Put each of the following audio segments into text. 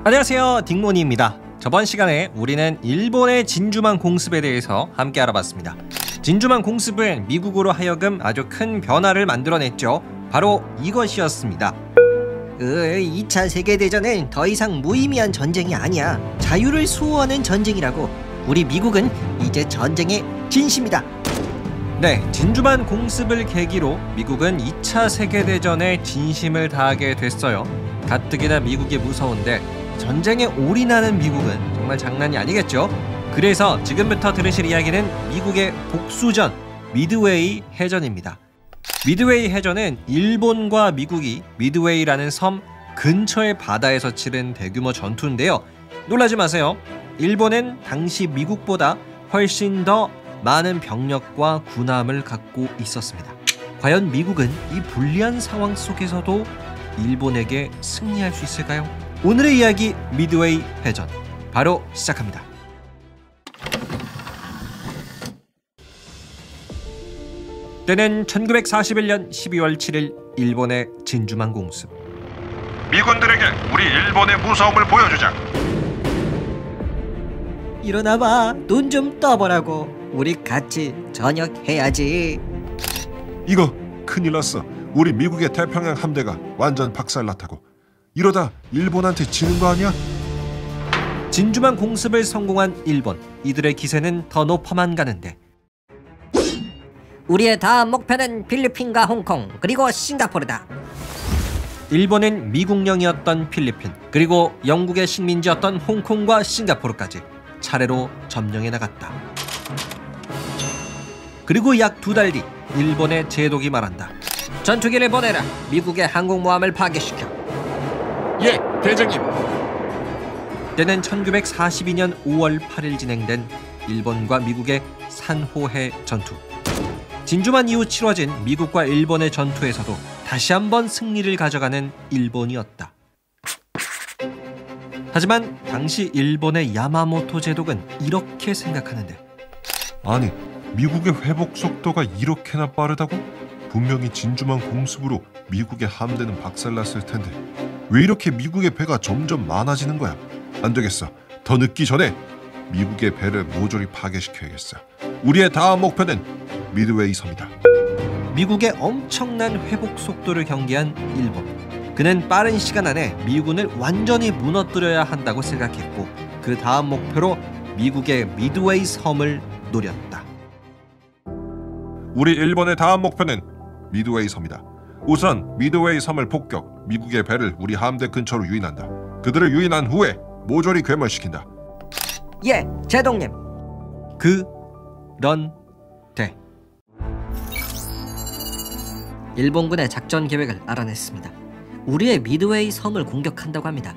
안녕하세요, 딩모니입니다. 저번 시간에 우리는 일본의 진주만 공습에 대해서 함께 알아봤습니다. 진주만 공습은 미국으로 하여금 아주 큰 변화를 만들어냈죠. 바로 이것이었습니다. 2차 세계대전은 더 이상 무의미한 전쟁이 아니야. 자유를 수호하는 전쟁이라고. 우리 미국은 이제 전쟁의 진심이다. 네, 진주만 공습을 계기로 미국은 2차 세계대전에 진심을 다하게 됐어요. 가뜩이나 미국이 무서운데 전쟁에 올인하는 미국은 정말 장난이 아니겠죠? 그래서 지금부터 들으실 이야기는 미국의 복수전, 미드웨이 해전입니다. 미드웨이 해전은 일본과 미국이 미드웨이라는 섬 근처의 바다에서 치른 대규모 전투인데요. 놀라지 마세요. 일본은 당시 미국보다 훨씬 더 많은 병력과 군함을 갖고 있었습니다. 과연 미국은 이 불리한 상황 속에서도 일본에게 승리할 수 있을까요? 오늘의 이야기 미드웨이 해전 바로 시작합니다. 때는 1941년 12월 7일 일본의 진주만 공습. 미군들에게 우리 일본의 무서움을 보여주자. 일어나봐. 눈 좀 떠보라고. 우리 같이 저녁해야지. 이거 큰일 났어. 우리 미국의 태평양 함대가 완전 박살났다고. 이러다 일본한테 지는 거 아니야? 진주만 공습을 성공한 일본. 이들의 기세는 더 높아만 가는데 우리의 다음 목표는 필리핀과 홍콩 그리고 싱가포르다. 일본은 미국령이었던 필리핀, 그리고 영국의 식민지였던 홍콩과 싱가포르까지 차례로 점령해 나갔다. 그리고 약 2달 뒤 일본의 제독이 말한다. 전투기를 보내라. 미국의 항공모함을 파괴시켜. 예, 대장님. 때는 1942년 5월 8일 진행된 일본과 미국의 산호해 전투. 진주만 이후 치러진 미국과 일본의 전투에서도 다시 한번 승리를 가져가는 일본이었다. 하지만 당시 일본의 야마모토 제독은 이렇게 생각하는데, 아니, 미국의 회복 속도가 이렇게나 빠르다고? 분명히 진주만 공습으로 미국의 함대는 박살났을 텐데 왜 이렇게 미국의 배가 점점 많아지는 거야? 안 되겠어. 더 늦기 전에 미국의 배를 모조리 파괴시켜야겠어. 우리의 다음 목표는 미드웨이 섬이다. 미국의 엄청난 회복 속도를 경계한 일본. 그는 빠른 시간 안에 미군을 완전히 무너뜨려야 한다고 생각했고, 그 다음 목표로 미국의 미드웨이 섬을 노렸다. 우리 일본의 다음 목표는 미드웨이 섬이다. 우선 미드웨이 섬을 폭격, 미국의 배를 우리 함대 근처로 유인한다. 그들을 유인한 후에 모조리 괴멸시킨다. 예, 제독님. 그런데 일본군의 작전 계획을 알아냈습니다. 우리의 미드웨이 섬을 공격한다고 합니다.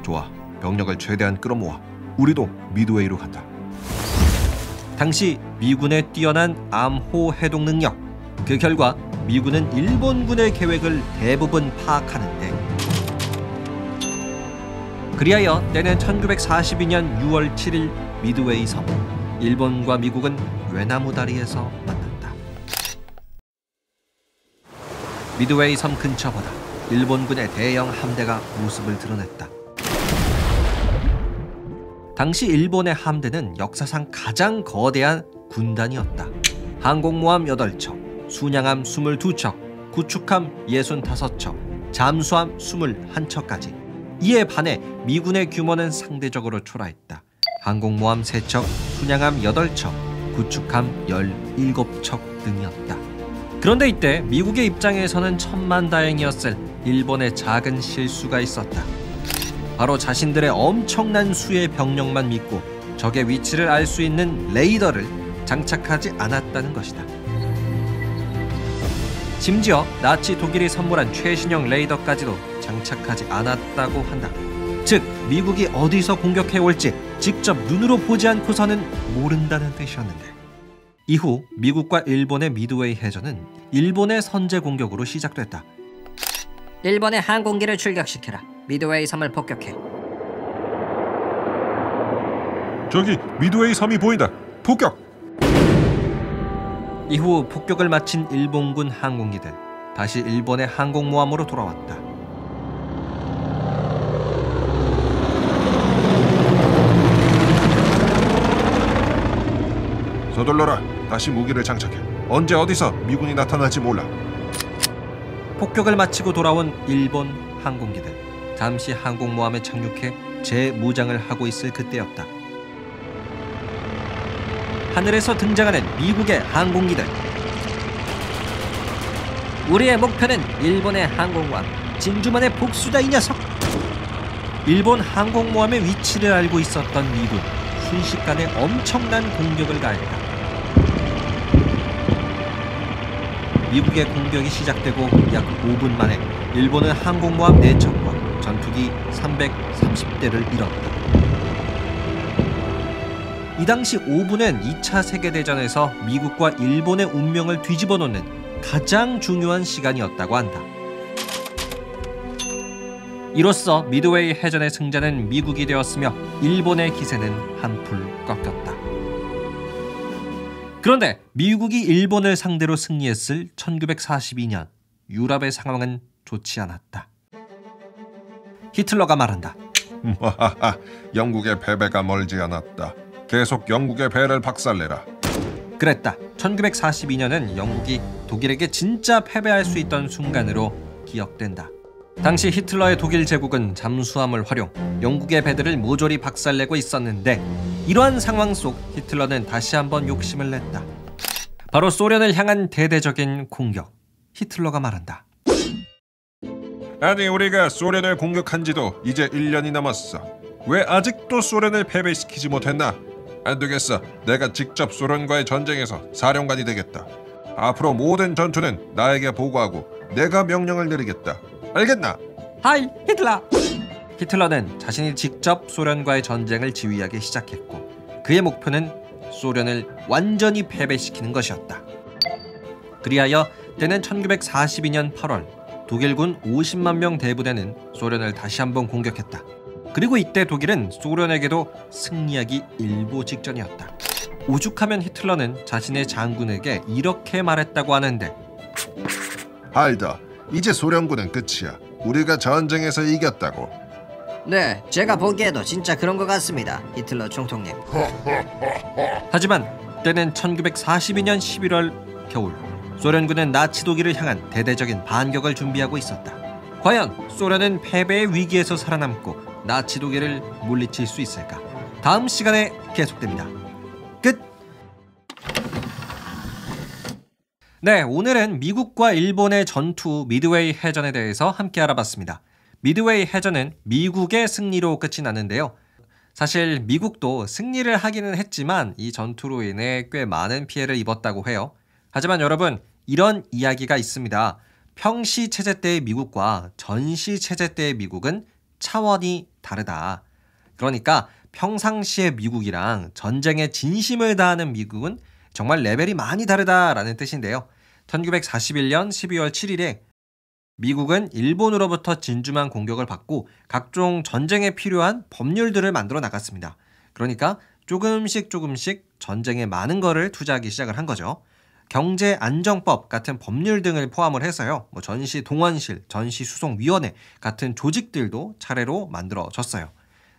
좋아, 병력을 최대한 끌어모아. 우리도 미드웨이로 간다. 당시 미군의 뛰어난 암호 해독 능력, 그 결과 미군은 일본군의 계획을 대부분 파악하는데, 그리하여 때는 1942년 6월 7일 미드웨이 섬. 일본과 미국은 외나무 다리에서 만났다. 미드웨이 섬 근처 바다, 일본군의 대형 함대가 모습을 드러냈다. 당시 일본의 함대는 역사상 가장 거대한 군단이었다. 항공모함 8척, 순양함 22척, 구축함 65척, 잠수함 21척까지. 이에 반해 미군의 규모는 상대적으로 초라했다. 항공모함 3척, 순양함 8척, 구축함 17척 등이었다. 그런데 이때 미국의 입장에서는 천만다행이었을 일본의 작은 실수가 있었다. 바로 자신들의 엄청난 수의 병력만 믿고 적의 위치를 알 수 있는 레이더를 장착하지 않았다는 것이다. 심지어 나치 독일이 선물한 최신형 레이더까지도 장착하지 않았다고 한다. 즉, 미국이 어디서 공격해 올지 직접 눈으로 보지 않고서는 모른다는 뜻이었는데, 이후 미국과 일본의 미드웨이 해전은 일본의 선제 공격으로 시작됐다. 일본의 항공기를 출격시켜라. 미드웨이 섬을 폭격해. 저기 미드웨이 섬이 보인다. 폭격! 이후 폭격을 마친 일본군 항공기들, 다시 일본의 항공모함으로 돌아왔다. 서둘러라. 다시 무기를 장착해. 언제 어디서 미군이 나타날지 몰라. 폭격을 마치고 돌아온 일본 항공기들. 잠시 항공모함에 착륙해 재무장을 하고 있을 그때였다. 하늘에서 등장하는 미국의 항공기들. 우리의 목표는 일본의 항공모함 진주만의 복수다 이 녀석. 일본 항공모함의 위치를 알고 있었던 미군. 순식간에 엄청난 공격을 가했다. 미국의 공격이 시작되고 약 5분 만에 일본은 항공모함 4척과 전투기 330대를 잃었다. 이 당시 5분은 2차 세계대전에서 미국과 일본의 운명을 뒤집어 놓는 가장 중요한 시간이었다고 한다. 이로써 미드웨이 해전의 승자는 미국이 되었으며 일본의 기세는 한풀 꺾였다. 그런데 미국이 일본을 상대로 승리했을 1942년 유럽의 상황은 좋지 않았다. 히틀러가 말한다. 영국의 패배가 멀지 않았다. 계속 영국의 배를 박살내라. 그랬다. 1942년은 영국이 독일에게 진짜 패배할 수 있던 순간으로 기억된다. 당시 히틀러의 독일 제국은 잠수함을 활용, 영국의 배들을 모조리 박살내고 있었는데 이러한 상황 속 히틀러는 다시 한번 욕심을 냈다. 바로 소련을 향한 대대적인 공격. 히틀러가 말한다. 아니, 우리가 소련을 공격한 지도 이제 1년이 넘었어. 왜 아직도 소련을 패배시키지 못했나? 안 되겠어. 내가 직접 소련과의 전쟁에서 사령관이 되겠다. 앞으로 모든 전투는 나에게 보고하고 내가 명령을 내리겠다. 알겠나? 하이 히틀러! 히틀러는 자신이 직접 소련과의 전쟁을 지휘하기 시작했고 그의 목표는 소련을 완전히 패배시키는 것이었다. 그리하여 때는 1942년 8월 독일군 50만 명 대부대는 소련을 다시 한번 공격했다. 그리고 이때 독일은 소련에게도 승리하기 일보 직전이었다. 오죽하면 히틀러는 자신의 장군에게 이렇게 말했다고 하는데, 알다. 이제 소련군은 끝이야. 우리가 전쟁에서 이겼다고. 네, 제가 보기에도 진짜 그런 것 같습니다, 히틀러 총통님. 하지만 때는 1942년 11월 겨울 소련군은 나치 독일을 향한 대대적인 반격을 준비하고 있었다. 과연 소련은 패배의 위기에서 살아남고 나치 독일을 물리칠 수 있을까? 다음 시간에 계속됩니다. 끝! 네, 오늘은 미국과 일본의 전투 미드웨이 해전에 대해서 함께 알아봤습니다. 미드웨이 해전은 미국의 승리로 끝이 났는데요. 사실 미국도 승리를 하기는 했지만 이 전투로 인해 꽤 많은 피해를 입었다고 해요. 하지만 여러분, 이런 이야기가 있습니다. 평시 체제 때의 미국과 전시 체제 때의 미국은 차원이 다르다. 그러니까 평상시의 미국이랑 전쟁에 진심을 다하는 미국은 정말 레벨이 많이 다르다라는 뜻인데요. 1941년 12월 7일에 미국은 일본으로부터 진주만 공격을 받고 각종 전쟁에 필요한 법률들을 만들어 나갔습니다. 그러니까 조금씩 전쟁에 많은 거를 투자하기 시작을 한 거죠. 경제안정법 같은 법률 등을 포함을 해서요. 전시동원실, 전시수송위원회 같은 조직들도 차례로 만들어졌어요.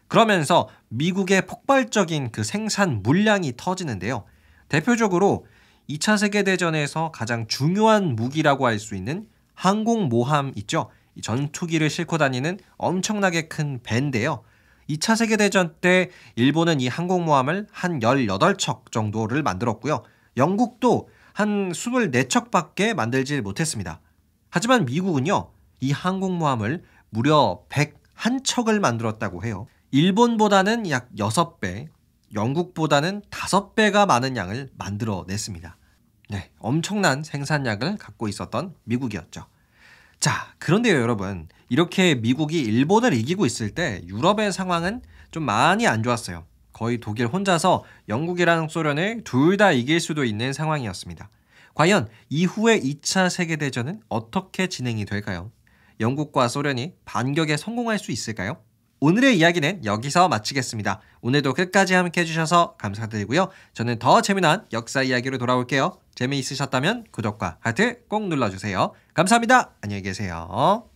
그러면서 미국의 폭발적인 그 생산 물량이 터지는데요. 대표적으로 2차 세계대전에서 가장 중요한 무기라고 할 수 있는 항공모함 있죠. 이 전투기를 싣고 다니는 엄청나게 큰 배인데요. 2차 세계대전 때 일본은 이 항공모함을 한 18척 정도를 만들었고요. 영국도 한 24척밖에 만들지 못했습니다. 하지만 미국은요, 이 항공모함을 무려 101척을 만들었다고 해요. 일본보다는 약 6배, 영국보다는 5배가 많은 양을 만들어냈습니다. 네, 엄청난 생산량을 갖고 있었던 미국이었죠. 자, 그런데요 여러분, 이렇게 미국이 일본을 이기고 있을 때 유럽의 상황은 좀 많이 안 좋았어요. 거의 독일 혼자서 영국이랑 소련을 둘 다 이길 수도 있는 상황이었습니다. 과연 이후의 2차 세계대전은 어떻게 진행이 될까요? 영국과 소련이 반격에 성공할 수 있을까요? 오늘의 이야기는 여기서 마치겠습니다. 오늘도 끝까지 함께 해주셔서 감사드리고요. 저는 더 재미난 역사 이야기로 돌아올게요. 재미있으셨다면 구독과 하트 꼭 눌러주세요. 감사합니다. 안녕히 계세요.